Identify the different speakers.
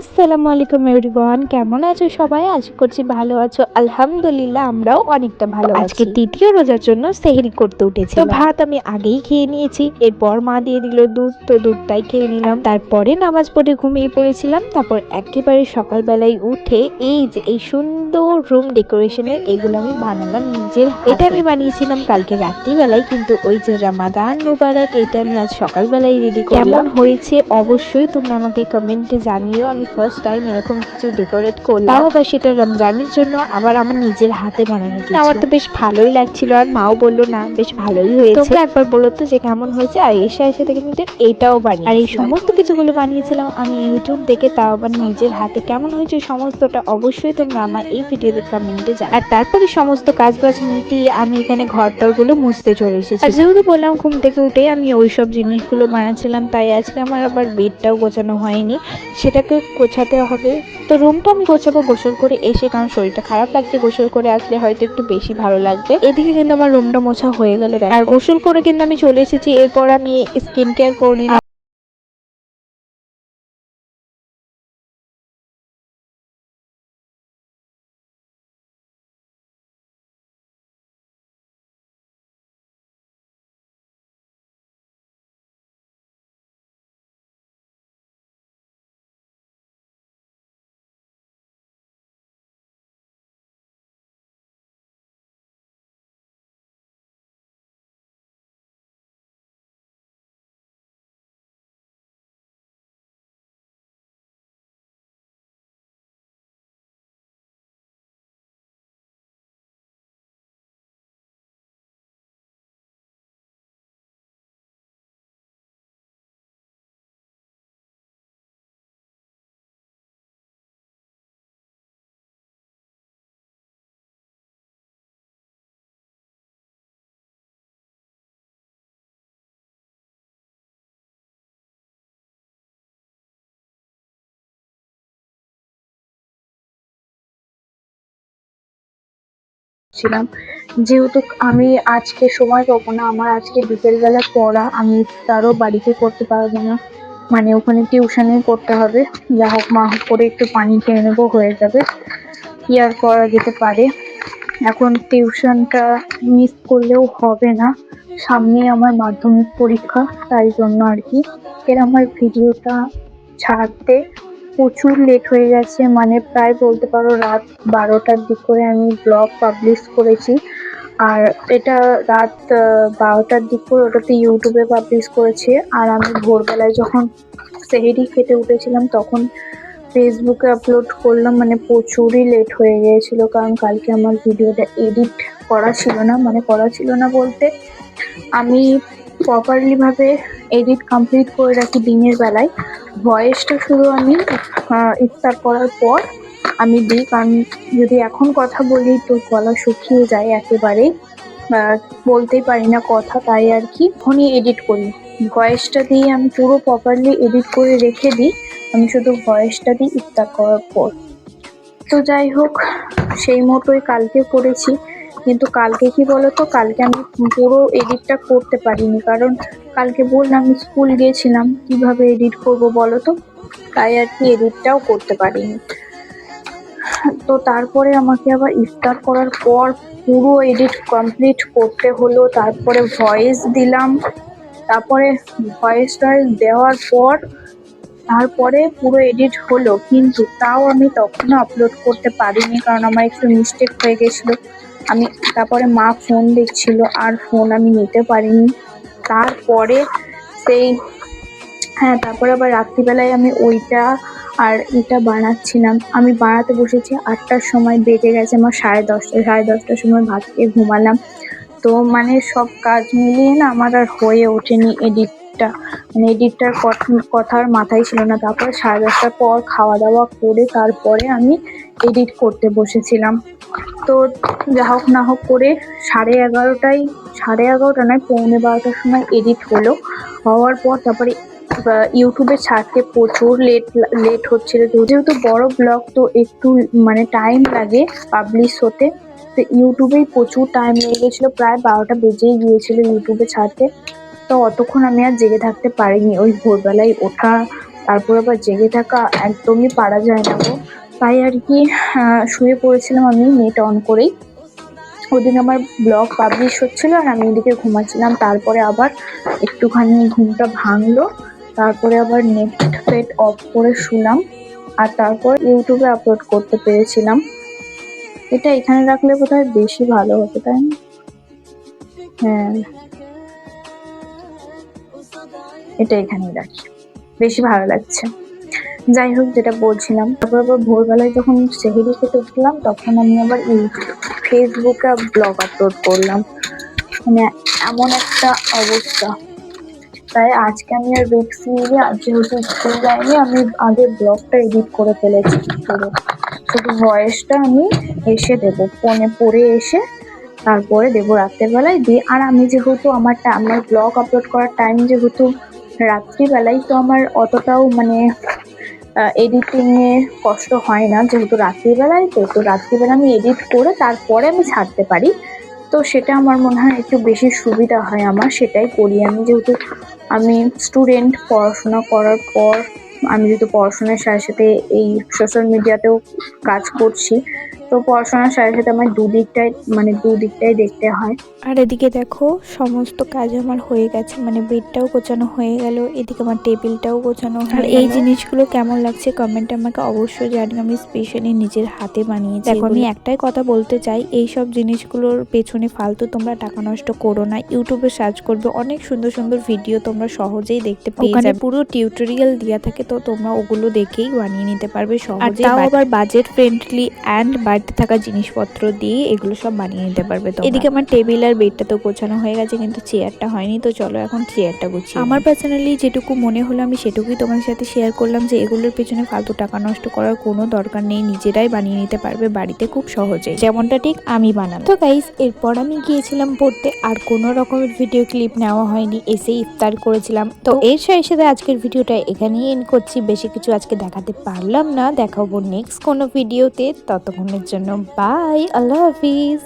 Speaker 1: আসসালামু আলাইকুম এভরিওয়ান, কেমন আছো সবাই? আশা করছি ভালো আছো। আলহামদুলিল্লাহ আমরাও অনেকটা ভালো আছি। আজকে তৃতীয় রোজার জন্য সেহরি করতে উঠেছি। তো ভাত আমি আগেই খেয়ে নিয়েছি, এরপর মা দিয়ে দিল দুধ, তো দুধটাই খেয়ে নিলাম। তারপরে নামাজ পড়ে ঘুমিয়ে পড়েছিলাম। তারপর একেবারে সকালবেলায় উঠে এই যে এই সুন্দর রুম ডেকোরেশনের এগুলো আমি বানালাম নিজের হাতে। এটা আমি বানিয়েছিলাম কালকে রাত্রিবেলায়, কিন্তু ওই যে রমাদান মুবারক এটা আমি আজ সকালবেলায় রেডি করলাম। কেমন হয়েছে অবশ্যই তোমরা আমাকে কমেন্টে জানিও। আমি ফার্স্ট টাইম এরকম কিছু ডেকোরেট করলাম, তাও আবার সেটা রমজানের জন্য, আবার আমার নিজের হাতে বানানো কিছু। আমার তো বেশ ভালোই লাগছিল, আর মাও বললো না বেশ ভালোই হয়েছে। তোমরা একবার বলো তো যে কেমন হয়েছে। আর এসে থেকে কিন্তু এটাও বানিয়ে, আর এই সমস্ত কিছুগুলো বানিয়েছিলাম আমি ইউটিউব দেখে, তাও আবার নিজের হাতে। কেমন হয়েছে সমস্তটা অবশ্যই তোমরা আমার এই ভিডিওতে কমেন্টে জানাও। আর তারপরে সমস্ত কাজ বাজ মিটিয়ে আমি এখানে ঘরটাগুলো মুছতে চলে এসেছি। আর যেহেতু বললাম ঘুম থেকে উঠে আমি ওইসব জিনিসগুলো বানাচ্ছিলাম, তাই আজকে আমার আবার বেডটাও গোছানো হয়নি, সেটাকে গোছাতে হবে। তো রুমটা আমি গোছাবো গোসল করে এসে, কারণ শরীরটা খারাপ লাগছে, গোসল করে আসলে হয়তো একটু বেশি ভালো লাগবে। এদিকে কিন্তু আমার রুমটা মোছা হয়ে গেল, আর গোসল করে কিন্তু আমি চলে এসেছি। এরপর আমি স্কিন কেয়ার করে নিলাম। ছিলাম, যেহেতু আমি আজকে সময় পাবো না, আমার আজকে বিকেলবেলা পড়া, আমি তারও বাড়িতে করতে পারবো না, মানে ওখানে টিউশনে করতে হবে। যা হোক মা হোক করে একটু পানি খেয়ে নেবো, হয়ে যাবে, কি আর করা যেতে পারে। এখন টিউশনটা মিস করলেও হবে না, সামনে আমার মাধ্যমিক পরীক্ষা, তাই জন্য আর কি। এর আমার ভিডিওটা ছাড়তে প্রচুর লেট হয়ে গেছে, মানে প্রায় বলতে পারো রাত 12টার দিক করে আমি ব্লগ পাবলিশ করেছি। আর এটা রাত 12টার দিক করে ওটাতে ইউটিউবে পাবলিশ করেছি। আর আমি ভোরবেলায় যখন সেহরি খেতে উঠেছিলাম তখন ফেসবুকে আপলোড করলাম, মানে প্রচুরই লেট হয়ে গিয়েছিল, কারণ কালকে আমার ভিডিওটা এডিট করা ছিল না, মানে করা ছিল না বলতে আমি প্রপারলি ভাবে এডিট কমপ্লিট করে রাখি দিনের বেলায়। ভয়েসটা শুধু আমি ইফতার করার পর আমি দিই, কারণ যদি এখন কথা বলি তো গলা শুকিয়ে যায় একেবারেই, বলতেই পারি না কথা, তাই আর কি ফোনই এডিট করি। ভয়েসটা দিয়ে আমি পুরো প্রপারলি এডিট করে রেখে দিই, আমি শুধু ভয়েসটা দিই ইফতার করার পর। তো যাই হোক, সেই মতোই কালকে করেছি, কিন্তু কালকে কি বলতো, কালকে আমি পুরো এডিটটা করতে পারিনি, কারণ কালকে বললাম আমি স্কুল গিয়েছিলাম, কিভাবে এডিট করব বলো তো, তাই আর কি এডিটটাও করতে পারিনি। তো তারপরে আমাকে আবার ইফতার করার পর পুরো এডিট কমপ্লিট করতে হলো, তারপরে ভয়েস দিলাম, তারপরে ভয়েস দেওয়ার পর তারপরে পুরো এডিট হলো, কিন্তু তাও আমি তখনও আপলোড করতে পারিনি, কারণ আমার একটু মিস্টেক হয়ে গেছিলো। আমি তারপরে মা ফোন দেখছিল, আর ফোন আমি নিতে পারিনি। তারপরে সেই তারপরে আবার রাত্রিবেলায় আমি ওইটা আর এটা বানাচ্ছিলাম, আমি বানাতে বসেছি 8টার সময়, বেজে গেছে আমার 10:30 সময় ভাত খেয়ে ঘুমালাম। তো মানে সব কাজ মিলিয়ে না আমার আর হয়ে ওঠেনি এডিটটা, মানে এডিটটার কথার মাথায় ছিল না। তারপরে 10:30টার পর খাওয়া দাওয়া করে তারপরে আমি এডিট করতে বসেছিলাম। তো যা হোক না হোক করে 11:30 নয় 11:45টার সময় এডিট হলো। হওয়ার পর তারপরে ইউটিউবে ছাড়তে প্রচুর লেট হচ্ছিল, যেহেতু বড় ব্লগ তো একটু মানে টাইম লাগে পাবলিশ হতে, তো ইউটিউবেই প্রচুর টাইম লেগে গেছিলো, প্রায় 12টা বেজেই গিয়েছিল ইউটিউবে ছাড়তে। তো অতক্ষণ আমি আর জেগে থাকতে পারিনি, ওই ভোরবেলায় ওঠা, তারপর আবার জেগে থাকা একদমই পারা যায় না গো। তাই আর কি শুয়ে পড়েছিলাম আমি নেট অন করেই। ওদিন আমার ব্লগ পাবলিশ হচ্ছিল আর আমি এদিকে ঘুমাচ্ছিলাম। তারপরে আবার একটুখানি ঘুমটা ভাঙলো, তারপরে আবার নেট ফেট অফ করে শুলাম, আর তারপর ইউটিউবে আপলোড করতে পেরেছিলাম। এটা এখানে রাখলে বোধহয় বেশি ভালো হতো, তাই না? হ্যাঁ, এটা এখানেই রাখি, বেশি ভালো লাগছে। যাই হোক, যেটা বলছিলাম, তারপর আবার ভোরবেলায় যখন সেহেরি খেতে উঠলাম তখন আমি আবার ফেসবুকে ব্লগ আপলোড করলাম। মানে এমন একটা অবস্থা। তাই আজকে আমি আর রিস্ক নিয়ে, আজ যেহেতু স্কুল যাইনি, আমি আগে ব্লগটা এডিট করে ফেলেছি পুরো। শুধু ভয়েসটা আমি এসে দেবো, ফোনে পড়ে এসে তারপরে দেবো রাতের বেলায় দিয়ে। আর আমি যেহেতু আমার ব্লগ আপলোড করার টাইম যেহেতু রাত্রিবেলায়, তো আমার অতটাও মানে এডিটিং এ কষ্ট হয় না, যেহেতু রাত্রিবেলায়। তো রাত্রিবেলা আমি এডিট করে তারপরে আমি ছাড়তে পারি। তো সেটা আমার মনে হয় একটু বেশি সুবিধা হয় আমার, সেটাই করি আমি। যেহেতু আমি স্টুডেন্ট, পড়াশোনা করার পর আমি যেহেতু পড়াশোনার সাথে সাথে এই সোশ্যাল মিডিয়াতেও কাজ করছি, তো পড়াশোনার সাথে সাথে আমার দুদিকটাই দেখতে হয়।
Speaker 2: আর এদিকে দেখো সমস্ত কাজ আমার হয়ে গেছে, মানে বেডটাও গোছানো হয়ে গেল, এদিকে আমার টেবিলটাও গোছানো হয়ে গেল। আর এই জিনিসগুলো কেমন লাগছে কমেন্টে আমাকে অবশ্যই জানিও, আমি স্পেশালি নিজের হাতে বানিয়েছি। দেখো আমি একটাই কথা বলতে চাই, এই সব জিনিসগুলোর পেছনে ফালতু তোমরা টাকা নষ্ট করো না। ইউটিউবে সার্চ করবে, অনেক সুন্দর সুন্দর ভিডিও তোমরা সহজেই দেখতে পেয়ে যাবে, পুরো টিউটোরিয়াল দেওয়া থাকে, তো তোমরা ওগুলো দেখেই বানিয়ে নিতে পারবে সহজেই। তাও আবার বাজেট ফ্রেন্ডলি অ্যান্ড বাড়িতে থাকা জিনিসপত্র দিয়ে এগুলো সব বানিয়ে নিতে পারবে। তো এদিকে আমার টেবিল আর বেডটা তো গোছানো হয়ে গেছে, কিন্তু চেয়ারটা হয়নি। তো চলো এখন চেয়ারটা গুছিয়ে। আমার পার্সোনালি যেটুকু মনে হলো আমি সেটুকুই তোমার সাথে শেয়ার করলাম, যে এগুলোর পেছনে ফালতু টাকা নষ্ট করার কোনো দরকার নেই, নিজেরাই বানিয়ে নিতে পারবে বাড়িতে খুব সহজে, যেমনটা ঠিক আমি বানালাম। তো গাইস, এরপর আমি গিয়েছিলাম পড়তে, আর কোনো রকমের ভিডিও ক্লিপ নেওয়া হয়নি, এসে ইফতার করেছিলাম। তো এর সাথে আজকের ভিডিওটা এখানেই এন্ড করছি। বেশি কিছু আজকে দেখাতে পারলাম না, দেখাবো নেক্সট কোনো ভিডিওতে। ততক্ষণের জন্য বাই, আল্লাহ হাফিজ।